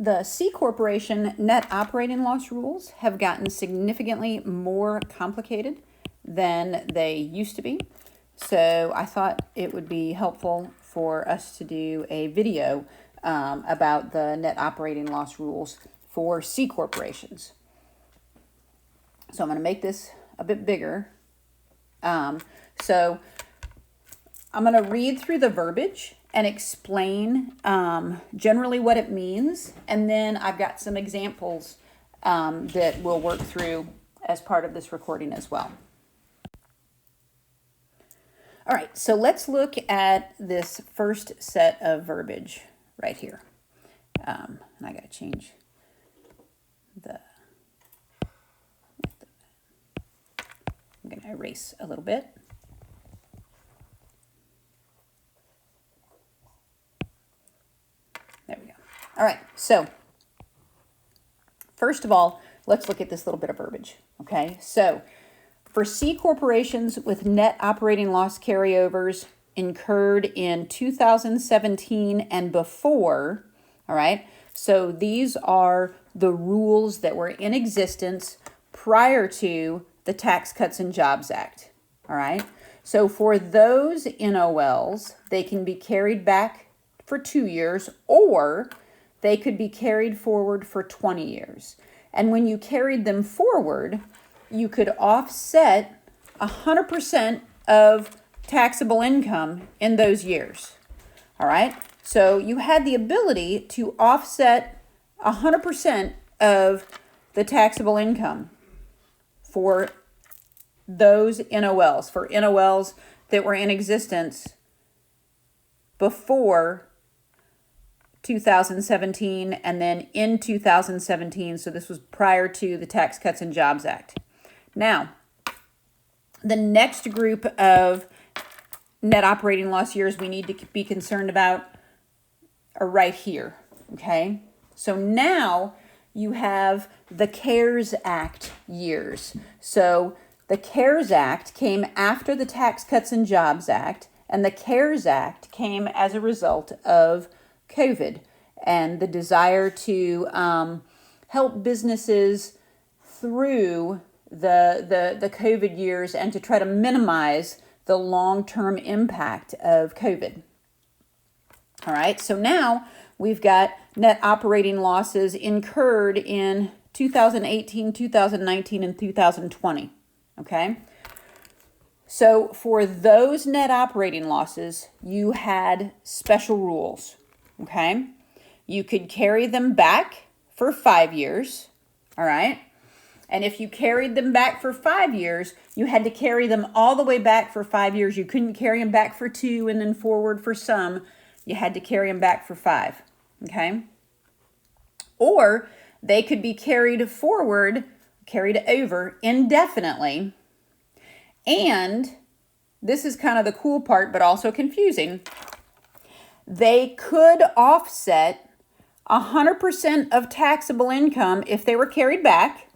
The C Corporation net operating loss rules have gotten significantly more complicated than they used to be. So I thought it would be helpful for us to do a video about the net operating loss rules for C corporations. So I'm going to make this a bit bigger. So I'm going to read through the verbiage and explain generally what it means. And then I've got some examples that we'll work through as part of this recording as well. All right, so let's look at this first set of verbiage right here. And I got to change I'm going to erase a little bit. There we go. All right, so first of all, let's look at this little bit of verbiage, okay? So for C corporations with net operating loss carryovers incurred in 2017 and before, all right? So these are the rules that were in existence prior to the Tax Cuts and Jobs Act, all right? So for those NOLs, they can be carried back for 2 years, or they could be carried forward for 20 years. And when you carried them forward, you could offset 100% of taxable income in those years. All right? So you had the ability to offset 100% of the taxable income for those NOLs, for NOLs that were in existence before 2017 and then in 2017. So this was prior to the Tax Cuts and Jobs Act. Now, the next group of net operating loss years we need to be concerned about are right here, okay? So now you have the CARES Act years. So the CARES Act came after the Tax Cuts and Jobs Act, and the CARES Act came as a result of COVID and the desire to help businesses through the COVID years and to try to minimize the long-term impact of COVID. All right, so now we've got net operating losses incurred in 2018, 2019, and 2020, okay? So for those net operating losses, you had special rules, okay? You could carry them back for 5 years, all right? And if you carried them back for 5 years, you had to carry them all the way back for 5 years. You couldn't carry them back for 2 and then forward for some. You had to carry them back for 5, okay? Or they could be carried forward, carried over indefinitely. And this is kind of the cool part, but also confusing. They could offset 100% of taxable income if they were carried back,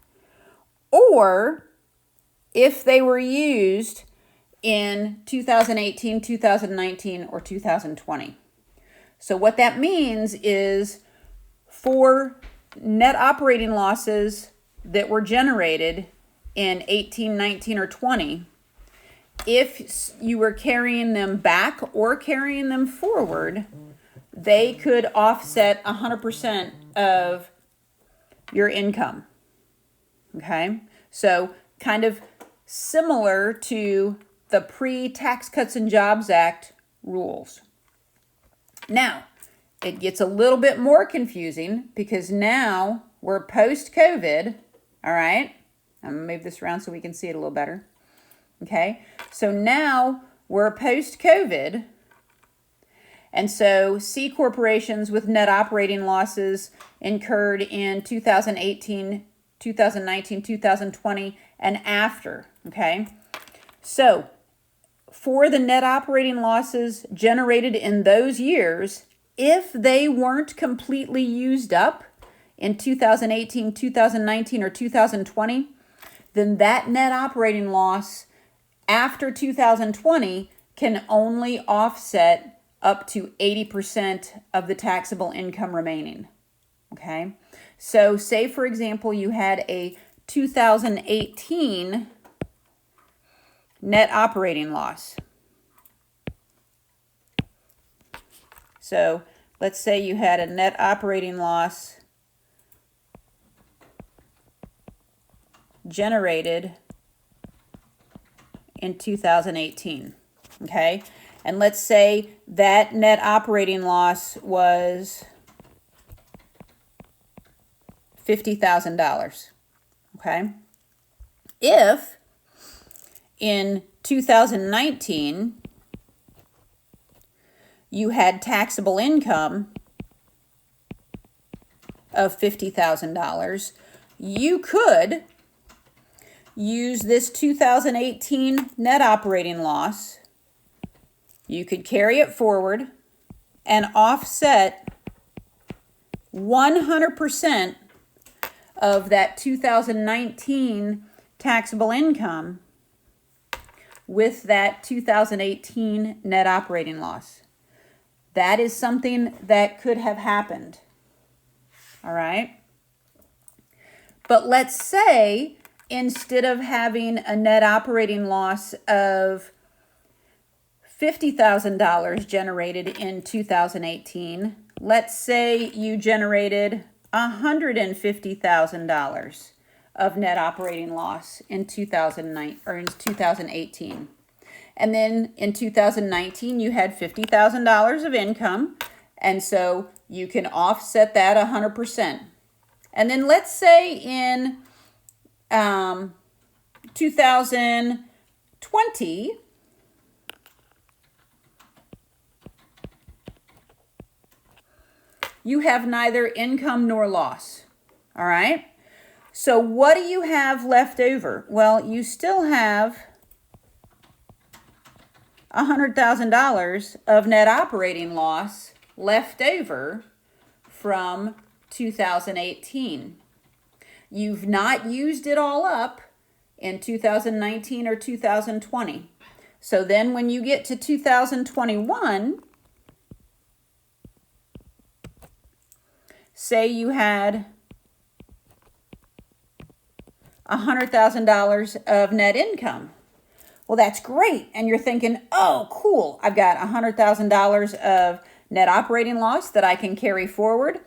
or if they were used in 2018, 2019, or 2020. So what that means is for net operating losses that were generated in 18, 19, or 20, if you were carrying them back or carrying them forward, they could offset 100% of your income. Okay? So kind of similar to the pre-Tax Cuts and Jobs Act rules. Now, it gets a little bit more confusing because now we're post-COVID, all right? I'm going to move this around so we can see it a little better. Okay, so now we're post-COVID, and so C corporations with net operating losses incurred in 2018, 2019, 2020, and after, okay? So for the net operating losses generated in those years, if they weren't completely used up in 2018, 2019, or 2020, then that net operating loss after 2020 can only offset up to 80% of the taxable income remaining. Okay, so say for example you had a 2018 net operating loss. So let's say you had a net operating loss generated in 2018, okay? And let's say that net operating loss was $50,000, okay? If in 2019 you had taxable income of $50,000, you could use this 2018 net operating loss. You could carry it forward and offset 100% of that 2019 taxable income with that 2018 net operating loss. That is something that could have happened. All right? But let's say instead of having a net operating loss of $50,000 generated in 2018, let's say you generated $150,000 of net operating loss in 2018. And then in 2019, you had $50,000 of income, and so you can offset that 100%. And then let's say in 2020, you have neither income nor loss, all right? So what do you have left over? Well, you still have $100,000 of net operating loss left over from 2018. You've not used it all up in 2019 or 2020. So then when you get to 2021, say you had $100,000 of net income. Well, that's great. And you're thinking, oh, cool. I've got $100,000 of net operating loss that I can carry forward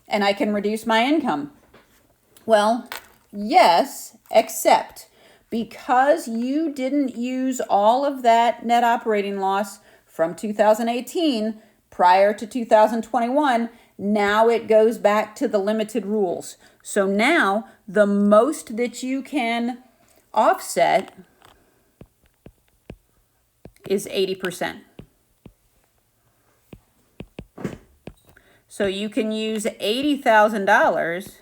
and I can reduce my income. Well, yes, except because you didn't use all of that net operating loss from 2018 prior to 2021, now it goes back to the limited rules. So now the most that you can offset is 80%. So you can use $80,000,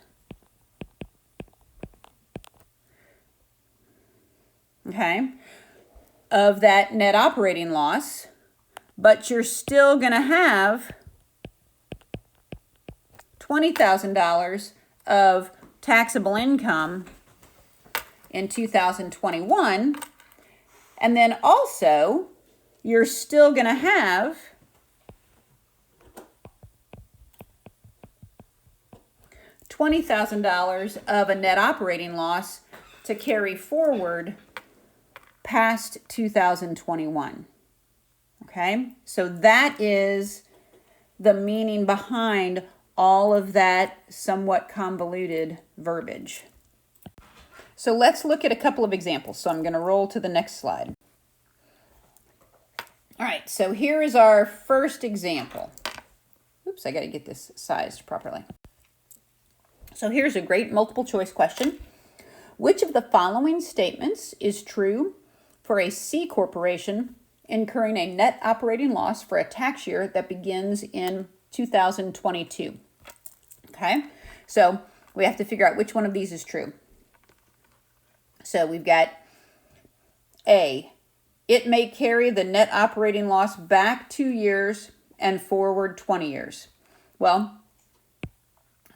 okay, of that net operating loss, but you're still going to have $20,000 of taxable income in 2021. And then also, you're still going to have $20,000 of a net operating loss to carry forward past 2021. Okay, so that is the meaning behind all of that somewhat convoluted verbiage. So let's look at a couple of examples. So I'm going to roll to the next slide. All right, so here is our first example. Oops, I got to get this sized properly. So here's a great multiple choice question. Which of the following statements is true for a C corporation incurring a net operating loss for a tax year that begins in 2022? Okay, so we have to figure out which one of these is true. So we've got A, it may carry the net operating loss back 2 years and forward 20 years. Well,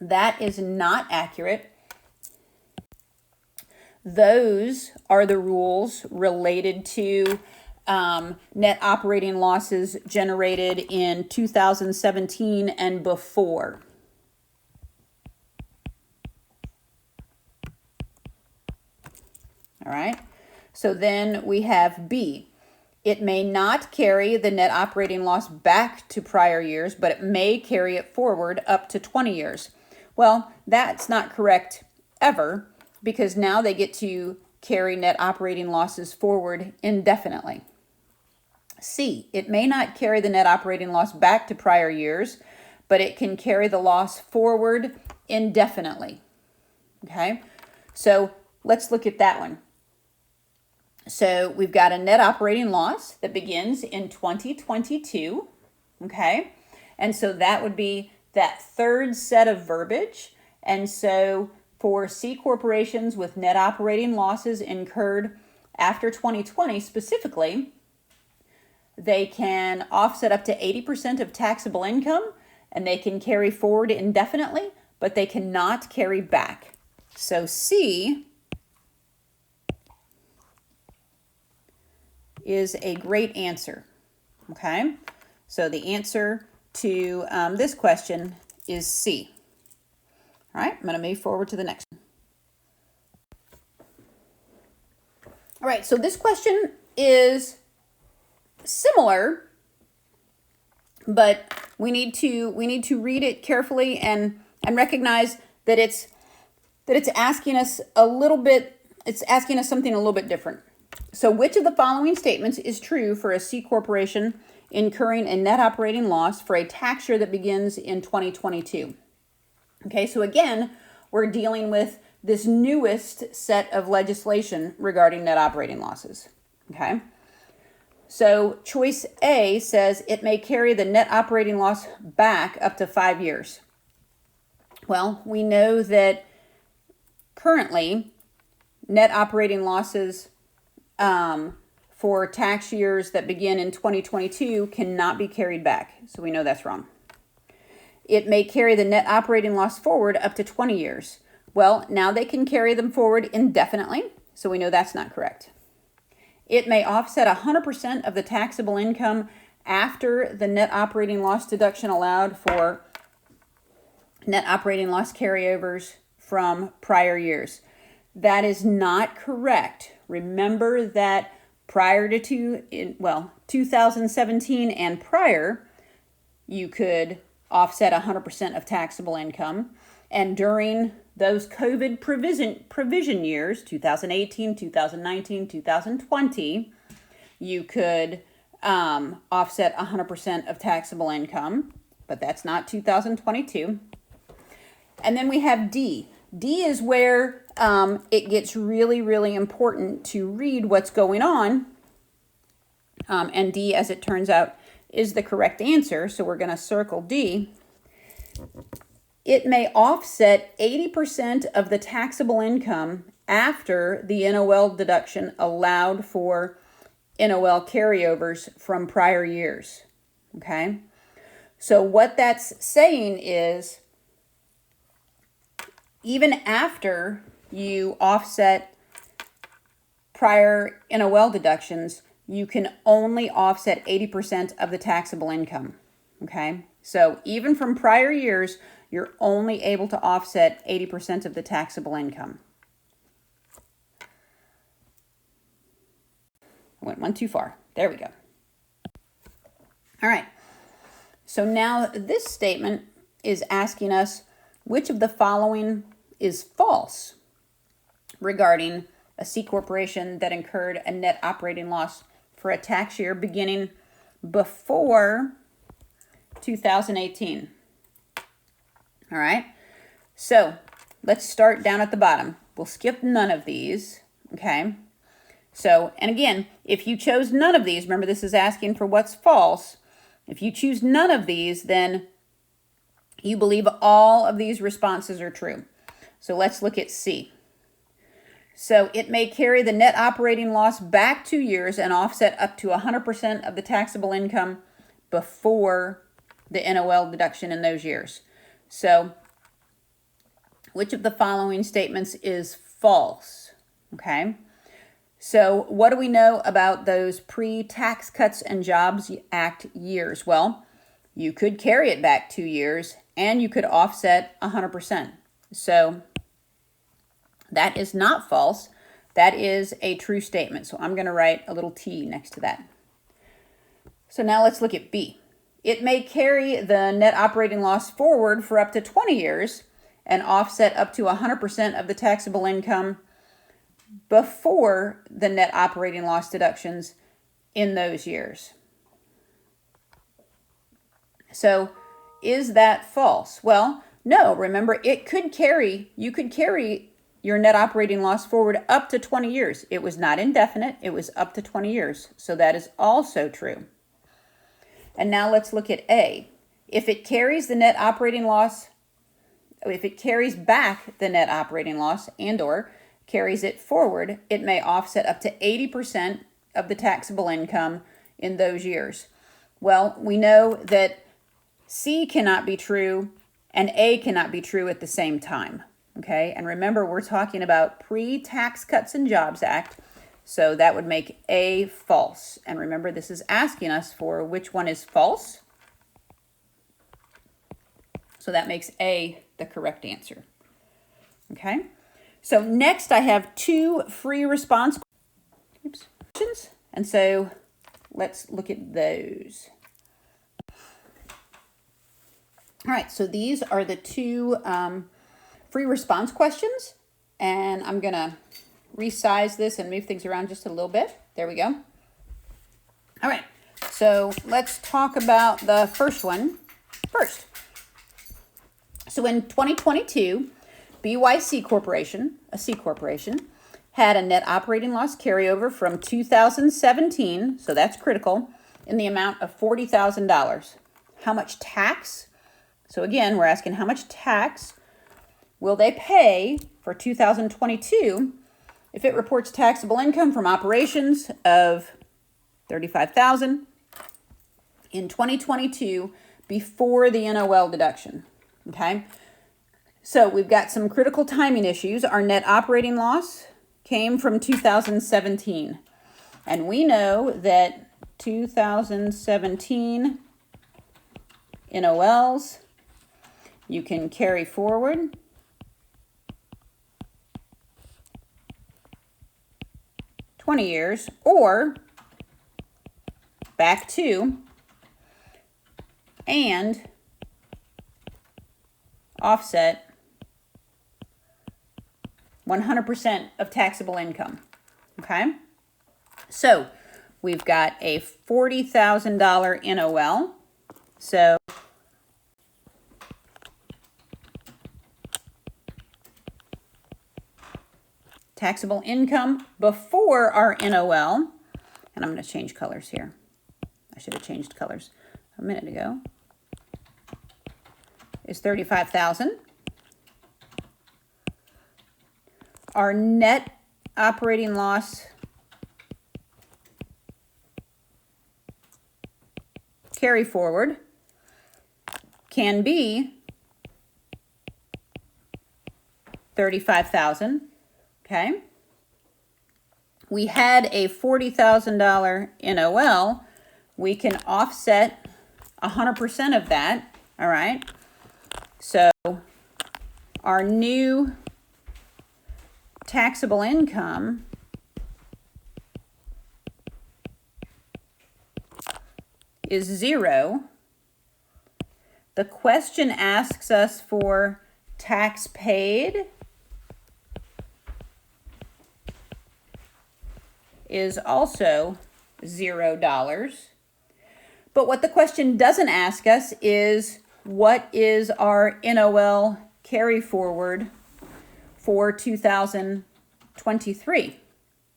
that is not accurate. Those are the rules related to net operating losses generated in 2017 and before. All right. So then we have B. It may not carry the net operating loss back to prior years, but it may carry it forward up to 20 years. Well, that's not correct ever, because now they get to carry net operating losses forward indefinitely. C, it may not carry the net operating loss back to prior years, but it can carry the loss forward indefinitely. Okay, so let's look at that one. So we've got a net operating loss that begins in 2022, okay? And so that would be that third set of verbiage. And so for C corporations with net operating losses incurred after 2020 specifically, they can offset up to 80% of taxable income, and they can carry forward indefinitely, but they cannot carry back. So C is a great answer, okay? So the answer to this question is C. All right, I'm going to move forward to the next one. All right, so this question is similar, but we need to read it carefully and recognize that it's asking us a little bit, it's asking us something a little bit different. So which of the following statements is true for a C corporation incurring a net operating loss for a tax year that begins in 2022? Okay, so again, we're dealing with this newest set of legislation regarding net operating losses. Okay, so choice A says it may carry the net operating loss back up to 5 years. Well, we know that currently net operating losses for tax years that begin in 2022 cannot be carried back. So we know that's wrong. It may carry the net operating loss forward up to 20 years. Well, now they can carry them forward indefinitely. So we know that's not correct. It may offset 100% of the taxable income after the net operating loss deduction allowed for net operating loss carryovers from prior years. That is not correct. Remember that prior to 2017 and prior, you could offset 100% of taxable income. And during those COVID provision years, 2018, 2019, 2020, you could offset 100% of taxable income, but that's not 2022. And then we have D. D is where it gets really, really important to read what's going on. And D, as it turns out, is the correct answer. So we're going to circle D. It may offset 80% of the taxable income after the NOL deduction allowed for NOL carryovers from prior years. Okay? So what that's saying is, even after you offset prior NOL deductions, you can only offset 80% of the taxable income, okay? So even from prior years, you're only able to offset 80% of the taxable income. I went one too far. There we go. All right. So now this statement is asking us which of the following is false regarding a C corporation that incurred a net operating loss for a tax year beginning before 2018. All right, so let's start down at the bottom. We'll skip none of these, okay? So, and again, if you chose none of these, remember this is asking for what's false. If you choose none of these, then you believe all of these responses are true. So let's look at C. So it may carry the net operating loss back 2 years and offset up to 100% of the taxable income before the NOL deduction in those years. So which of the following statements is false? Okay. So what do we know about those pre-Tax Cuts and Jobs Act years? Well, you could carry it back 2 years and you could offset 100%. So that is not false. That is a true statement. So I'm going to write a little T next to that. So now let's look at B. It may carry the net operating loss forward for up to 20 years and offset up to 100% of the taxable income before the net operating loss deductions in those years. So is that false? Well, no. Remember, you could carry your net operating loss forward up to 20 years. It was not indefinite. It was up to 20 years. So that is also true. And now let's look at A. If it carries the net operating loss, if it carries back the net operating loss and or carries it forward, it may offset up to 80% of the taxable income in those years. Well, we know that C cannot be true and A cannot be true at the same time. Okay, and remember, we're talking about pre-Tax Cuts and Jobs Act, so that would make A false. And remember, this is asking us for which one is false. So that makes A the correct answer. Okay, so next I have 2 free response questions, and so let's look at those. All right, so these are the 2 free response questions, and I'm going to resize this and move things around just a little bit. There we go. All right, so let's talk about the first one first. So in 2022, BYC Corporation, a C corporation, had a net operating loss carryover from 2017, so that's critical, in the amount of $40,000. How much tax? So again, we're asking how much tax will they pay for 2022 if it reports taxable income from operations of $35,000 in 2022 before the NOL deduction? Okay, so we've got some critical timing issues. Our net operating loss came from 2017, and we know that 2017 NOLs you can carry forward years or back to and offset 100% of taxable income. Okay, so we've got a $40,000 NOL. So taxable income before our NOL, and I'm going to change colors here. I should have changed colors a minute ago, is $35,000. Our net operating loss carry forward can be $35,000. Okay. We had a $40,000 NOL. We can offset 100% of that. All right. So our new taxable income is 0. The question asks us for tax paid is also $0. But what the question doesn't ask us is, what is our NOL carry forward for 2023?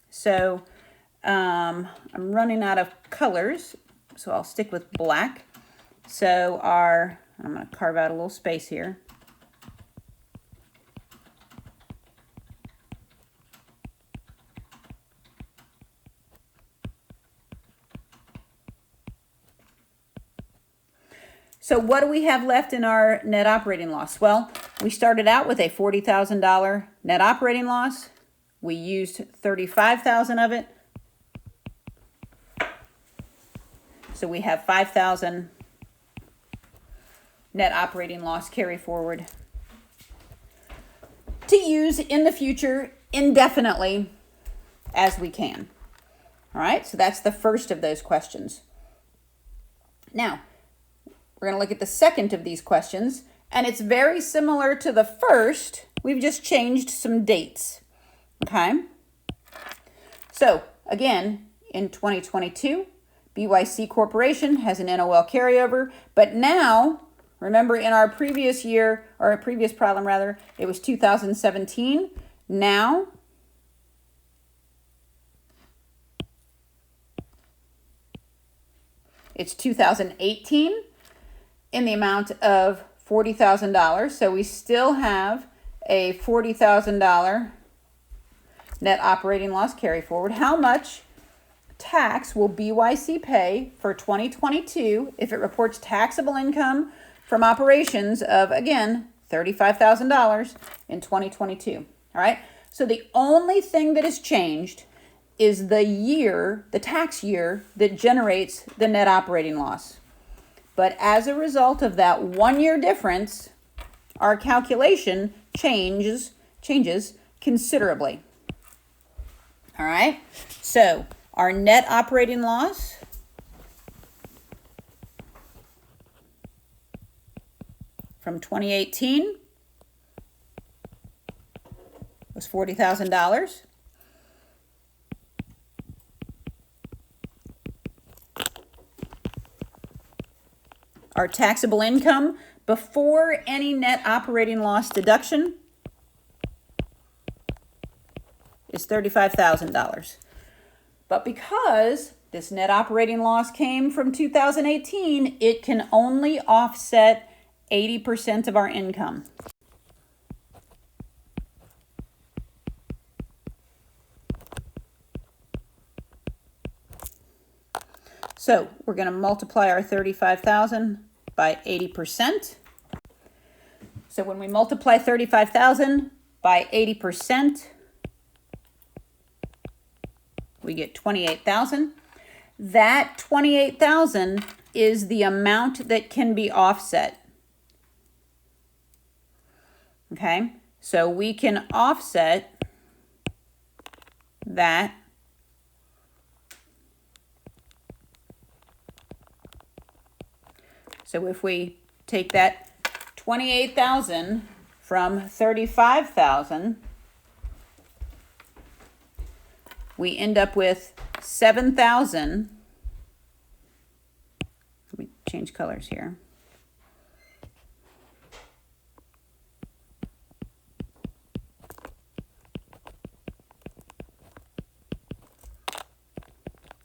So I'm running out of colors, so I'll stick with black. So I'm going to carve out a little space here. So what do we have left in our net operating loss? Well, we started out with a $40,000 net operating loss. We used $35,000 of it. So we have $5,000 net operating loss carry forward to use in the future indefinitely as we can. All right, so that's the first of those questions. Now, we're going to look at the second of these questions, and it's very similar to the first. We've just changed some dates. Okay? So, again, in 2022, BYC Corporation has an NOL carryover, but now, remember in our previous year, or our previous problem rather, it was 2017. Now, it's 2018 in the amount of $40,000. So we still have a $40,000 net operating loss carry forward. How much tax will BYC pay for 2022 if it reports taxable income from operations of, again, $35,000 in 2022? All right. So the only thing that has changed is the year, the tax year that generates the net operating loss. But as a result of that 1 year difference, our calculation changes considerably. All right. So our net operating loss from 2018 was $40,000. Our taxable income before any net operating loss deduction is $35,000. But because this net operating loss came from 2018, it can only offset 80% of our income. So we're going to multiply our 35,000 by 80%. So when we multiply 35,000 by 80%, we get 28,000. That 28,000 is the amount that can be offset. Okay, so we can offset that So if we take that 28,000 from 35,000, we end up with 7,000. Let me change colors here.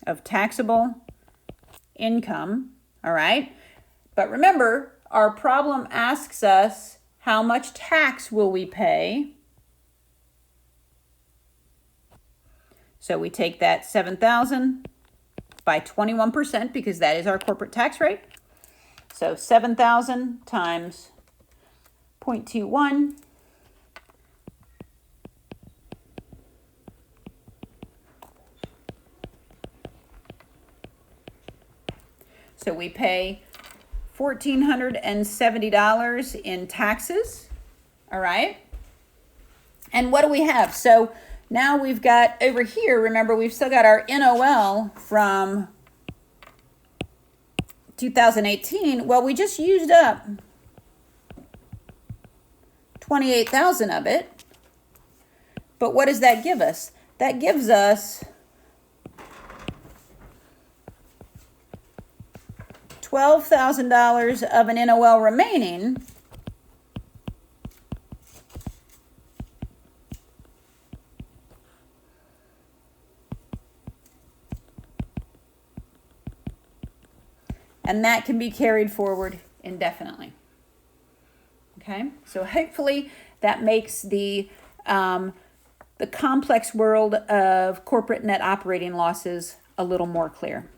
Of taxable income, all right? But remember, our problem asks us how much tax will we pay? So we take that 7,000 by 21% because that is our corporate tax rate. So 7,000 times 0.21 So we pay $1,470 in taxes, all right? And what do we have? So now we've got over here, remember, we've still got our NOL from 2018. Well, we just used up 28,000 of it. But what does that give us? That gives us $12,000 of an NOL remaining. And that can be carried forward indefinitely. Okay, so hopefully that makes the complex world of corporate net operating losses a little more clear.